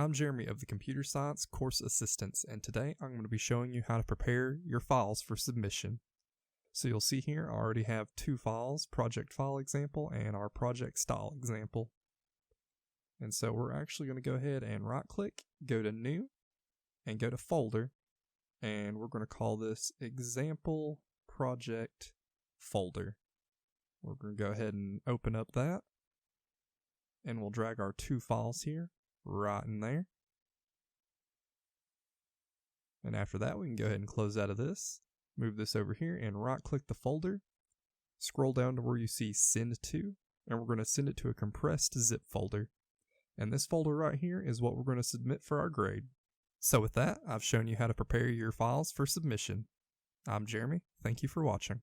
I'm Jeremy of the Computer Science Course Assistance, and today I'm going to be showing you how to prepare your files for submission. So you'll see here I already have two files, project file example and our project style example. And so we're actually going to go ahead and right click, go to new, and go to folder, and we're going to call this example project folder. We're going to go ahead and open up that, and we'll drag our two files here right in there. And after that, we can go ahead and close out of this, move this over here and right click the folder, scroll down to where you see send to, and we're going to send it to a compressed zip folder. And this folder right here is what we're going to submit for our grade. So with that, I've shown you how to prepare your files for submission. I'm Jeremy. Thank you for watching.